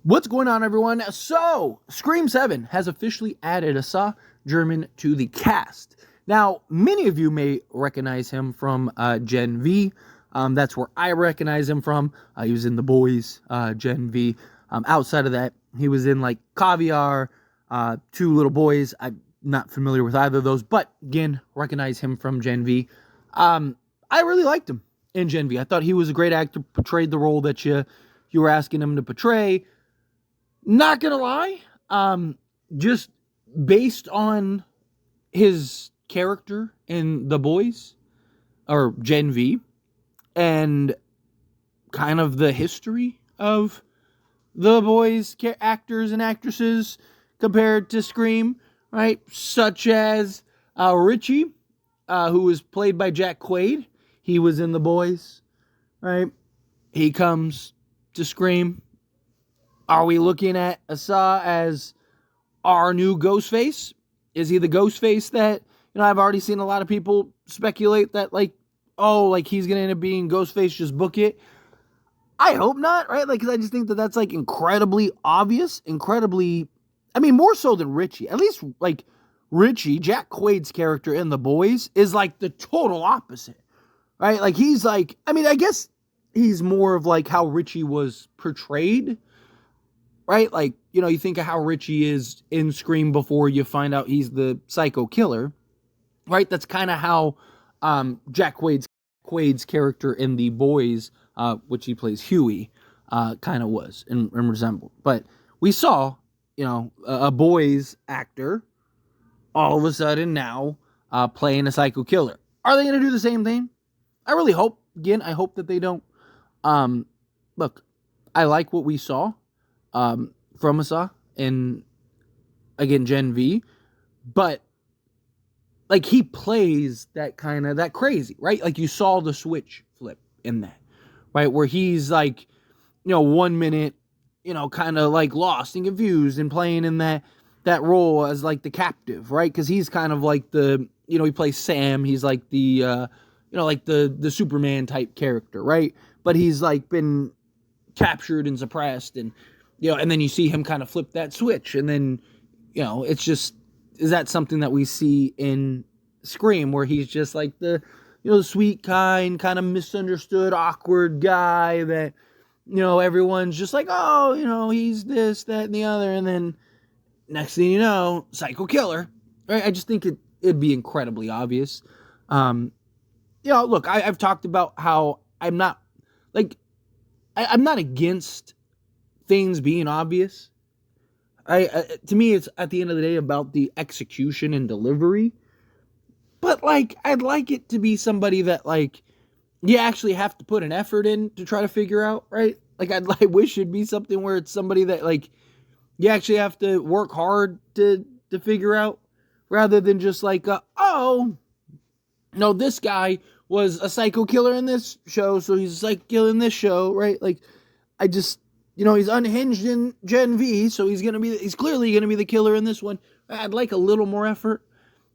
What's going on, everyone? So, Scream 7 has officially added Asa Germann to the cast. Now, many of you may recognize him from Gen V. That's where I recognize him from. He was in The Boys, Gen V. Outside of that, he was in like Caviar, Two Little Boys. I'm not familiar with either of those, but again, recognize him from Gen V. I really liked him in Gen V. I thought he was a great actor, portrayed the role that you were asking him to portray. Not gonna lie, just based on his character in The Boys or Gen V and kind of the history of The Boys actors and actresses compared to Scream, right? Such as Richie, who was played by Jack Quaid. He was in The Boys, right? He comes to Scream. Are we looking at Asa as our new Ghostface? Is he the Ghostface that, I've already seen a lot of people speculate that, he's going to end up being Ghostface, just book it. I hope not, right? Because I just think that that's, incredibly obvious, more so than Richie. At least, Richie, Jack Quaid's character in The Boys, is, the total opposite, right? He's, I guess he's more of, how Richie was portrayed, right? You think of how Richie is in Scream before you find out he's the psycho killer, right? That's kind of how Jack Quaid's character in The Boys, which he plays Huey, kind of was and resembled. But we saw, a Boys actor all of a sudden now playing a psycho killer. Are they going to do the same thing? I really hope. Again, I hope that they don't. Look, I like what we saw from Asa in, again, Gen V, but he plays that kind of that crazy, right? You saw the switch flip in that, right? Where he's 1 minute, kind of lost and confused and playing in that role as the captive, right? Because he's kind of the, he plays Sam. He's the, the Superman type character, right? But he's been captured and suppressed, and and then you see him kind of flip that switch, and then it's just, is that something that we see in Scream, where he's just the sweet, kind of misunderstood, awkward guy that everyone's just oh, he's this, that, and the other, and then next thing you know, psycho killer, right? I just think it'd be incredibly obvious. Look, I've talked about how I'm not I'm not against things being obvious. To me, it's at the end of the day about the execution and delivery. But I'd like it to be somebody that you actually have to put an effort in to try to figure out, right? I wish it'd be something where it's somebody that you actually have to work hard to figure out, rather than just oh, no, this guy was a psycho killer in this show, so he's a psycho killer in this show, right? I just, he's unhinged in Gen V, so he's clearly gonna be the killer in this one. I'd like a little more effort.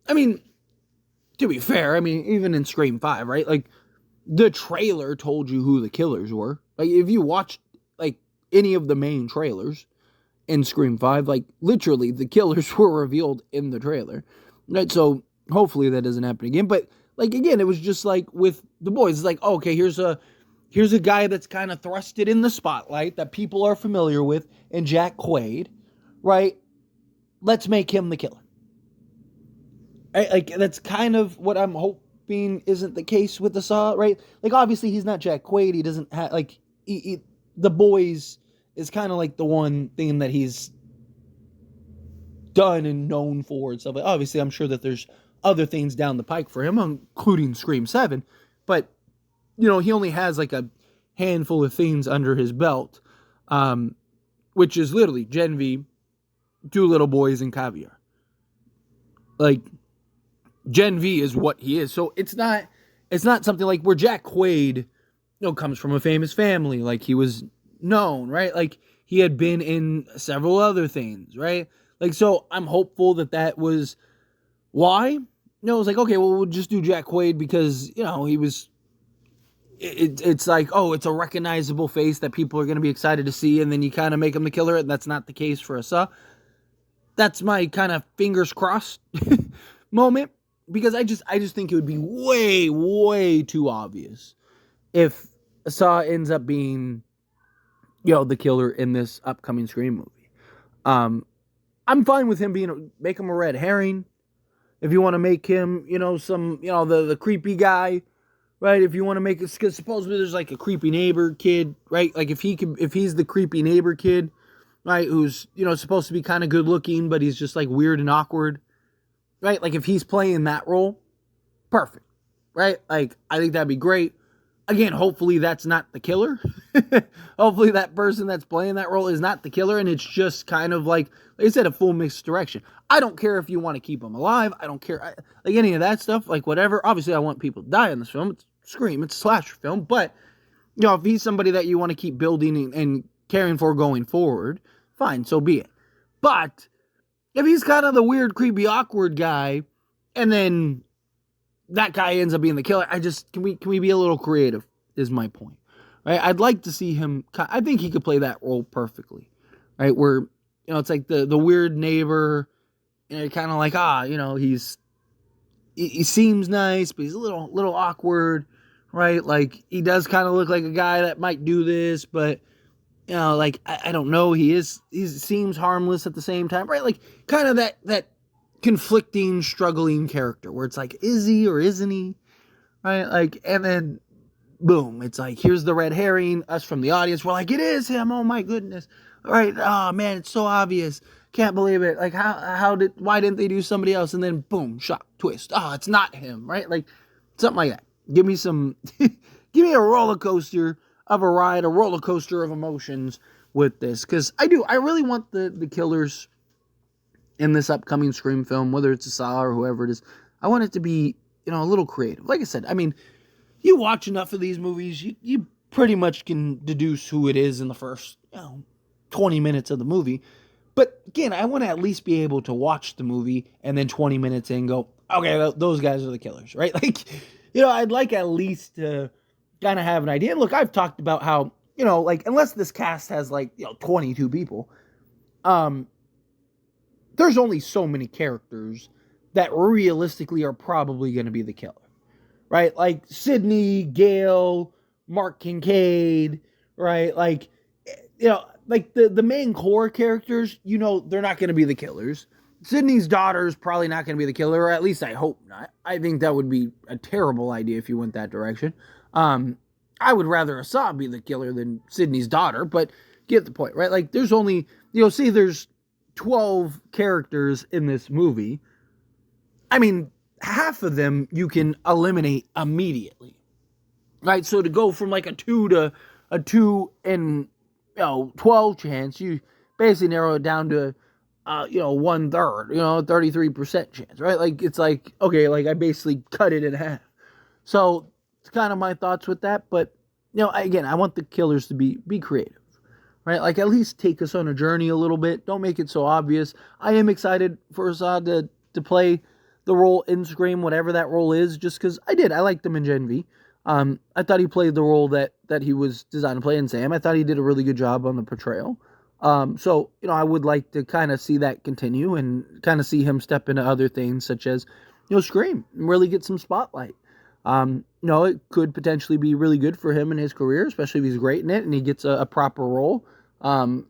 To be fair, even in Scream 5, right? The trailer told you who the killers were. If you watched any of the main trailers in Scream 5, literally the killers were revealed in the trailer, right? So hopefully that doesn't happen again. But again, it was just with The Boys. It's okay, here's a guy that's kind of thrusted in the spotlight that people are familiar with, in Jack Quaid, right? Let's make him the killer. That's kind of what I'm hoping isn't the case with the Saw, right? Obviously he's not Jack Quaid. He doesn't have The Boys is kind of the one thing that he's done and known for and stuff. Obviously, I'm sure that there's other things down the pike for him, including Scream 7, but he only has a handful of things under his belt, which is literally Gen V, Two Little Boys, and Caviar. Gen V is what he is. So it's not something where Jack Quaid, comes from a famous family, he was known, right? He had been in several other things, right? So I'm hopeful that was why. It was okay, well, we'll just do Jack Quaid because, he was it's like, oh, it's a recognizable face that people are going to be excited to see, and then you kind of make him the killer, and that's not the case for Asa. That's my kind of fingers crossed moment, because I just think it would be way too obvious if Asa ends up being, the killer in this upcoming Scream movie. I'm fine with him make him a red herring. If you want to make him, the creepy guy, right? If you want to make it, because supposedly there's like a creepy neighbor kid, right? Like if he's the creepy neighbor kid, right? Who's, supposed to be kind of good looking, but he's just like weird and awkward, right? Like if he's playing that role, perfect, right? Like I think that'd be great. Again, hopefully that's not the killer. Hopefully that person that's playing that role is not the killer, and it's just kind of like I said, a full mixed direction. I don't care if you want to keep him alive. I don't care, like any of that stuff, like whatever. Obviously, I want people to die in this film. It's Scream. It's a slasher film. But, if he's somebody that you want to keep building and caring for going forward, fine, so be it. But if he's kind of the weird, creepy, awkward guy, and then that guy ends up being the killer, can we be a little creative, is my point. Right? I'd like to see him, I think he could play that role perfectly. Right? Where, it's like the weird neighbor, and you're kind of like, he seems nice, but he's a little awkward, right? Like, he does kind of look like a guy that might do this, but, like, I don't know, he seems harmless at the same time, right? Like, kind of that conflicting, struggling character, where it's like, is he or isn't he, right? Like, and then, boom, it's like, here's the red herring, us from the audience, we're like, it is him, oh my goodness, right? Oh man, it's so obvious. Can't believe it. Like, why didn't they do somebody else? And then boom, shock, twist. Oh, it's not him, right? Like, something like that. Give me give me a roller coaster of a ride, a roller coaster of emotions with this. Because I really want the killers in this upcoming Scream film, whether it's Asa or whoever it is, I want it to be, a little creative. Like I said, I mean, you watch enough of these movies, you pretty much can deduce who it is in the first, 20 minutes of the movie. But again, I want to at least be able to watch the movie and then 20 minutes in go, okay, those guys are the killers, right? Like, I'd like at least to kind of have an idea. And look, I've talked about how, like, unless this cast has like, 22 people, there's only so many characters that realistically are probably going to be the killer, right? Like Sydney, Gale, Mark Kincaid, right? Like, like the main core characters, they're not going to be the killers. Sydney's daughter is probably not going to be the killer, or at least I hope not. I think that would be a terrible idea if you went that direction. I would rather Asa be the killer than Sydney's daughter, but get the point, right? Like, there's only, there's 12 characters in this movie. I mean, half of them you can eliminate immediately, right? So to go from like a 2 in 12 chance, you basically narrow it down to 1/3, 33% chance, right? Like, it's like, okay, like I basically cut it in half. So it's kind of my thoughts with that. But again, I want the killers to be creative, right? Like, at least take us on a journey a little bit. Don't make it so obvious. I am excited for Asa to play the role in Scream, whatever that role is, just because I liked him in Gen V. I thought he played the role that he was designed to play in Sam. I thought he did a really good job on the portrayal. So, I would like to kind of see that continue and kind of see him step into other things such as, Scream and really get some spotlight. It could potentially be really good for him in his career, especially if he's great in it and he gets a proper role. And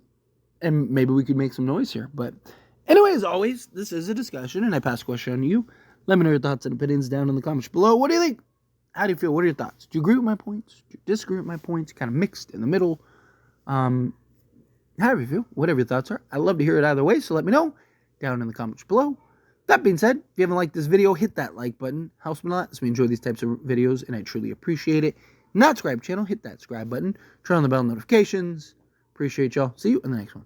maybe we could make some noise here. But anyway, as always, this is a discussion and I pass the question on to you. Let me know your thoughts and opinions down in the comments below. What do you think? How do you feel? What are your thoughts? Do you agree with my points? Do you disagree with my points? Kind of mixed in the middle. However you feel, whatever your thoughts are. I'd love to hear it either way, so let me know down in the comments below. That being said, if you haven't liked this video, hit that like button. Helps me a lot as we enjoy these types of videos, and I truly appreciate it. Not subscribe channel, hit that subscribe button. Turn on the bell notifications. Appreciate y'all. See you in the next one.